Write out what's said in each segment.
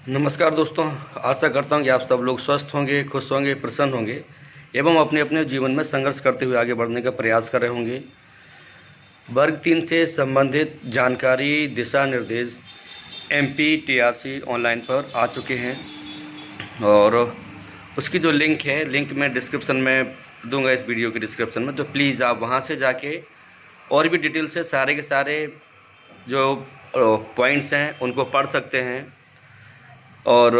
नमस्कार दोस्तों। आशा करता हूँ कि आप सब लोग स्वस्थ होंगे, खुश होंगे, प्रसन्न होंगे एवं अपने अपने जीवन में संघर्ष करते हुए आगे बढ़ने का प्रयास कर रहे होंगे। वर्ग 3 से संबंधित जानकारी, दिशा निर्देश MPTRC ऑनलाइन पर आ चुके हैं और उसकी जो लिंक है, लिंक मैं डिस्क्रिप्शन में दूंगा, इस वीडियो के डिस्क्रिप्शन में। तो प्लीज़ आप वहाँ से जाके और भी डिटेल से सारे के सारे जो पॉइंट्स हैं उनको पढ़ सकते हैं। और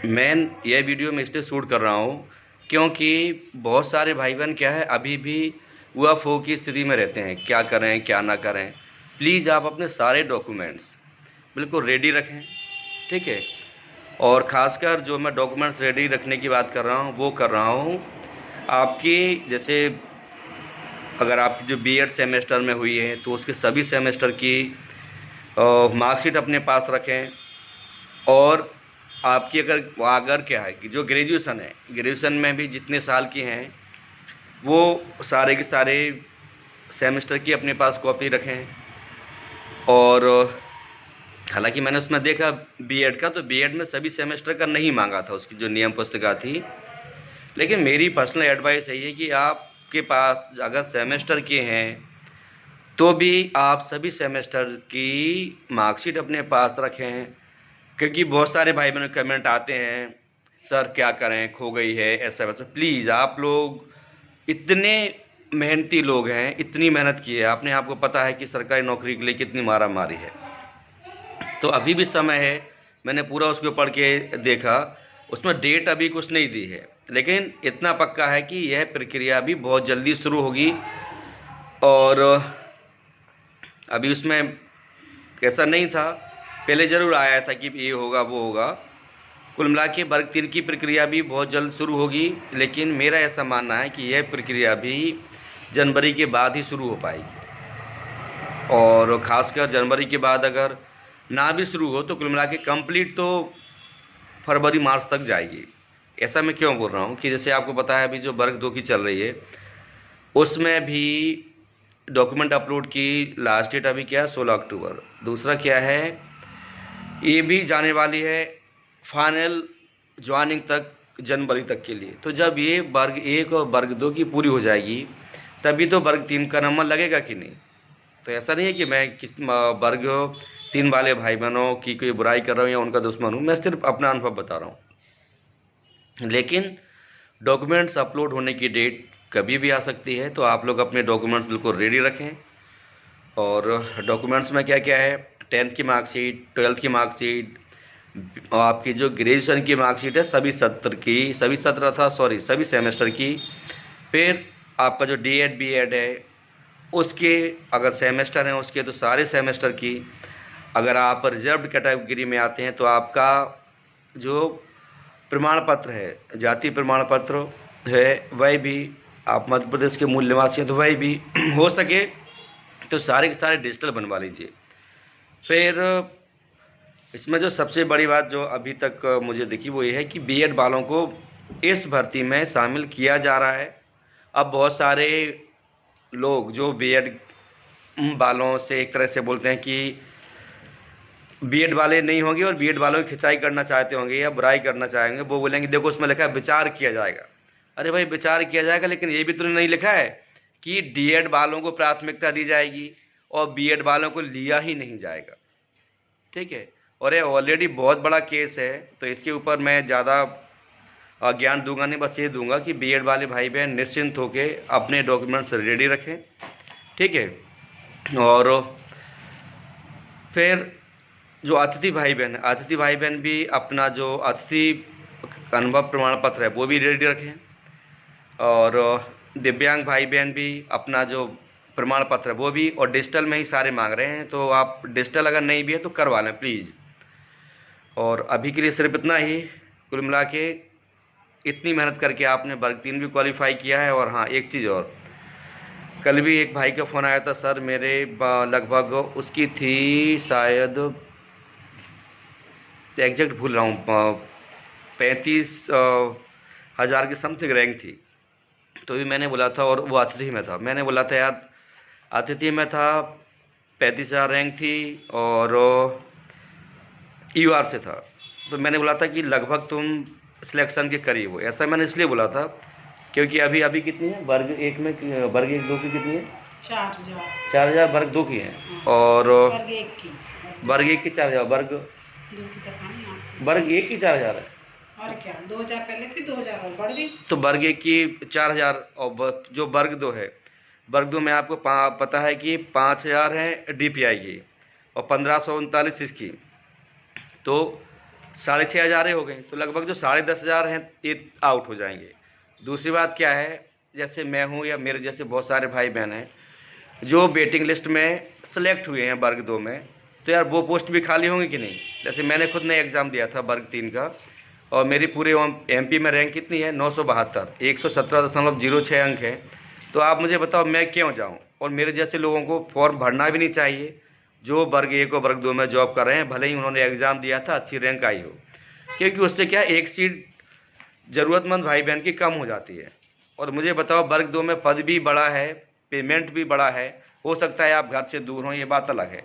मैं यह वीडियो मैं इसलिए शूट कर रहा हूँ क्योंकि बहुत सारे भाई बहन क्या है, अभी भी UFO की स्थिति में रहते हैं, क्या करें क्या ना करें। प्लीज़ आप अपने सारे डॉक्यूमेंट्स बिल्कुल रेडी रखें, ठीक है। और ख़ासकर जो मैं डॉक्यूमेंट्स रेडी रखने की बात कर रहा हूँ वो कर रहा हूँ आपकी, जैसे अगर आपकी जो B.Ed सेमेस्टर में हुई है तो उसके सभी सेमेस्टर की मार्कशीट अपने पास रखें। और आपकी अगर अगर क्या है कि जो ग्रेजुएशन है, ग्रेजुएशन में भी जितने साल की हैं वो सारे के सारे सेमेस्टर की अपने पास कॉपी रखें। और हालांकि मैंने उसमें देखा B.Ed का, तो B.Ed में सभी सेमेस्टर का नहीं मांगा था, उसकी जो नियम पुस्तिका थी। लेकिन मेरी पर्सनल एडवाइस है ये कि आपके पास अगर सेमेस्टर के हैं तो भी आप सभी सेमेस्टर की मार्कशीट अपने पास रखें, क्योंकि बहुत सारे भाई बहनों कमेंट आते हैं, सर क्या करें, खो गई है, ऐसा वैसा। प्लीज़ आप लोग इतने मेहनती लोग हैं, इतनी मेहनत की है आपने, आपको पता है कि सरकारी नौकरी के लिए कितनी मारा मारी है। तो अभी भी समय है, मैंने पूरा उसको पढ़ के देखा, उसमें डेट अभी कुछ नहीं दी है, लेकिन इतना पक्का है कि यह प्रक्रिया भी बहुत जल्दी शुरू होगी। और अभी उसमें ऐसा नहीं था, पहले ज़रूर आया था कि ये होगा वो होगा। कुल मिला के वर्ग 3 की प्रक्रिया भी बहुत जल्द शुरू होगी, लेकिन मेरा ऐसा मानना है कि यह प्रक्रिया भी जनवरी के बाद ही शुरू हो पाएगी। और ख़ासकर जनवरी के बाद अगर ना भी शुरू हो तो कुल मिला के कम्प्लीट तो फरवरी मार्च तक जाएगी। ऐसा मैं क्यों बोल रहा हूँ कि जैसे आपको पता है अभी जो वर्ग 2 की चल रही है उसमें भी डॉक्यूमेंट अपलोड की लास्ट डेट अभी क्या है, 16 अक्टूबर। दूसरा क्या है, ये भी जाने वाली है फाइनल ज्वाइनिंग तक, जनवरी तक के लिए। तो जब ये वर्ग 1 और वर्ग 2 की पूरी हो जाएगी तभी तो वर्ग 3 का नंबर लगेगा कि नहीं। तो ऐसा नहीं है कि मैं किस वर्ग 3 वाले भाई बहनों की कोई बुराई कर रहा हूँ या उनका दुश्मन हूँ, मैं सिर्फ अपना अनुभव बता रहा हूँ। लेकिन डॉक्यूमेंट्स अपलोड होने की डेट कभी भी आ सकती है, तो आप लोग अपने डॉक्यूमेंट्स बिल्कुल रेडी रखें। और डॉक्यूमेंट्स में क्या क्या है, 10th की मार्कशीट, 12th की मार्कशीट, और आपकी जो ग्रेजुएशन की मार्कशीट है सभी सत्र की, सभी सेमेस्टर की। फिर आपका जो D.Ed B.Ed है उसके अगर सेमेस्टर हैं उसके तो सारे सेमेस्टर की। अगर आप रिजर्व्ड कैटेगरी में आते हैं तो आपका जो प्रमाण पत्र है, जाति प्रमाण पत्र है, वह भी, आप मध्य प्रदेश के मूल निवासी हैं तो वह भी हो सके तो सारे के सारे डिजिटल बनवा लीजिए। फिर इसमें जो सबसे बड़ी बात जो अभी तक मुझे दिखी वो ये है कि B.Ed वालों को इस भर्ती में शामिल किया जा रहा है। अब बहुत सारे लोग जो B.Ed वालों से एक तरह से बोलते हैं कि B.Ed वाले नहीं होंगे और B.Ed वालों की खिंचाई करना चाहते होंगे या बुराई करना चाहेंगे, वो बोलेंगे देखो उसमें लिखा है विचार किया जाएगा। अरे भाई विचार किया जाएगा, लेकिन ये भी तो नहीं लिखा है कि D.Ed वालों को प्राथमिकता दी जाएगी और B.Ed वालों को लिया ही नहीं जाएगा, ठीक है। और ये ऑलरेडी बहुत बड़ा केस है, तो इसके ऊपर मैं ज़्यादा ज्ञान दूंगा नहीं, बस ये दूंगा कि B.Ed वाले भाई बहन निश्चिंत होके अपने डॉक्यूमेंट्स रेडी रखें, ठीक है। और फिर जो अतिथि भाई बहन भी अपना जो अतिथि अनुभव प्रमाण पत्र है वो भी रेडी रखें। और दिव्यांग भाई बहन भी अपना जो प्रमाण पत्र है वो भी, और डिजिटल में ही सारे मांग रहे हैं, तो आप डिजिटल अगर नहीं भी है तो करवा लें प्लीज़। और अभी के लिए सिर्फ इतना ही। कुल मिला के इतनी मेहनत करके आपने वर्ग 3 भी क्वालिफाई किया है। और हाँ, एक चीज़ और, कल भी एक भाई का फ़ोन आया था, सर मेरे लगभग उसकी थी शायद, एग्जैक्ट भूल रहा हूँ, 35,000 की समथिंग रैंक थी। तो भी मैंने बोला था, और वो अतिथि में था, मैंने बोला था यार अतिथि में था, 35,000 रैंक थी और UR से था, तो मैंने बोला था कि लगभग तुम सिलेक्शन के करीब हो। ऐसा मैंने इसलिए बोला था क्योंकि अभी अभी कितनी है वर्ग एक में, वर्ग एक दो की कितनी है? 4000। 4000 वर्ग दो की है, और वर्ग एक की, वर्ग एक की 4000, वर्ग दो की तो कहानी आपको। वर्ग एक की 4000 है, और क्या 2000 पहले थी, 2000 और बढ़ गई। तो वर्ग एक की 4000, और जो वर्ग दो है, वर्ग दो में आपको पता है कि 5000 है DPI की और 1539 इसकी, तो 6500 ही हो गए। तो लगभग जो 10,500 हैं ये आउट हो जाएंगे। दूसरी बात क्या है, जैसे मैं हूँ या मेरे जैसे बहुत सारे भाई बहन हैं जो वेटिंग लिस्ट में सेलेक्ट हुए हैं वर्ग दो में, तो यार वो पोस्ट भी खाली होंगी कि नहीं? जैसे मैंने खुद ने एग्ज़ाम दिया था वर्ग तीन का, और मेरी पूरे MP में रैंक कितनी है? 972, 117.06 अंक है। तो आप मुझे बताओ मैं क्यों जाऊं? और मेरे जैसे लोगों को फॉर्म भरना भी नहीं चाहिए जो वर्ग एक और वर्ग दो में जॉब कर रहे हैं, भले ही उन्होंने एग्ज़ाम दिया था, अच्छी रैंक आई हो, क्योंकि उससे क्या एक सीट ज़रूरतमंद भाई बहन की कम हो जाती है। और मुझे बताओ वर्ग दो में पद भी बड़ा है, पेमेंट भी बड़ा है, हो सकता है आप घर से दूर हों, ये बात अलग है।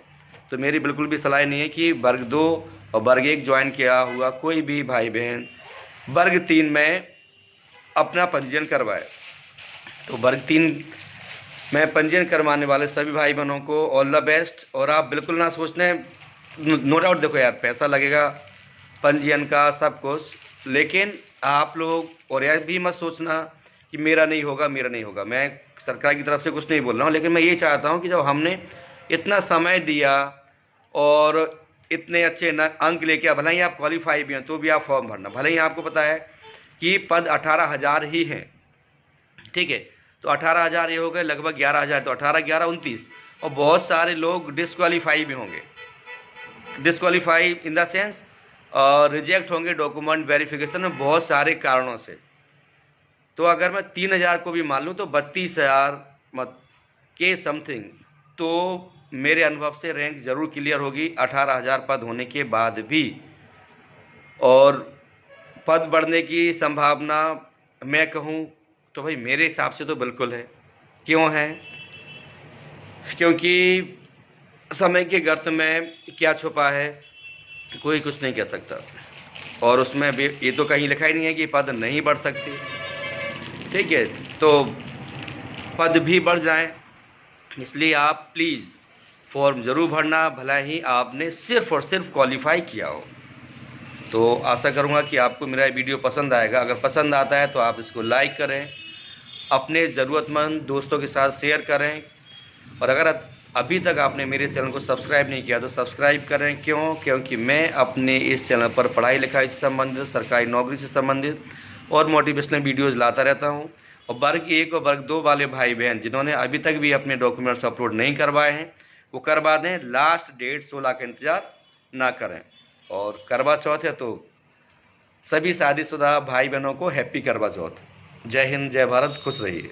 तो मेरी बिल्कुल भी सलाह नहीं है कि वर्ग दो और वर्ग एक ज्वाइन किया हुआ कोई भी भाई बहन वर्ग तीन में अपना पंजीयन करवाए। तो वर्ग तीन में पंजीयन करवाने वाले सभी भाई बहनों को ऑल द बेस्ट। और आप बिल्कुल ना सोचने, नो डाउट देखो यार पैसा लगेगा पंजीयन का सब कुछ, लेकिन आप लोग और यह भी मत सोचना कि मेरा नहीं होगा, मेरा नहीं होगा। मैं सरकार की तरफ से कुछ नहीं बोल रहा हूँ, लेकिन मैं ये चाहता हूँ कि जब हमने इतना समय दिया और इतने अच्छे अंक लेके, भले ही आप क्वालिफाई भी हैं तो भी आप फॉर्म भरना। भले ही आपको पता है कि पद 18,000 ही हैं, ठीक है, तो 18,000 ये हो गए, लगभग 11,000, तो 18 11 29, और बहुत सारे लोग डिसक्वालीफाई भी होंगे। Disqualify in the sense reject होंगे डॉक्यूमेंट वेरिफिकेशन में बहुत सारे कारणों से। तो अगर मैं 3,000 को भी मान लूँ तो 32,000 के समथिंग, तो मेरे अनुभव से रैंक ज़रूर क्लियर होगी 18,000 पद होने के बाद भी। और पद बढ़ने की संभावना मैं कहूँ तो भाई मेरे हिसाब से तो बिल्कुल है। क्यों है? क्योंकि समय के गर्त में क्या छुपा है कोई कुछ नहीं कह सकता, और उसमें भी ये तो कहीं लिखा ही नहीं है कि पद नहीं बढ़ सकते, ठीक है, तो पद भी बढ़ जाएं। इसलिए आप प्लीज़ फॉर्म ज़रूर भरना, भला ही आपने सिर्फ़ और सिर्फ क्वालिफाई किया हो। तो आशा करूँगा कि आपको मेरा वीडियो पसंद आएगा। अगर पसंद आता है तो आप इसको लाइक करें, अपने ज़रूरतमंद दोस्तों के साथ शेयर करें, और अगर अभी तक आपने मेरे चैनल को सब्सक्राइब नहीं किया तो सब्सक्राइब करें। क्यों? क्योंकि मैं अपने इस चैनल पर पढ़ाई लिखाई से संबंधित, सरकारी नौकरी से संबंधित और मोटिवेशनल वीडियोज़ लाता रहता हूँ। और वर्ग एक और वर्ग दो वाले भाई बहन जिन्होंने अभी तक भी अपने डॉक्यूमेंट्स अपलोड नहीं करवाए हैं वो करवा दें। लास्ट डेट 16 का इंतज़ार ना करें। और करवा चौथ है तो सभी शादीशुदा भाई बहनों को हैप्पी करवा चौथ। जय हिंद, जय भारत, खुश रहिए।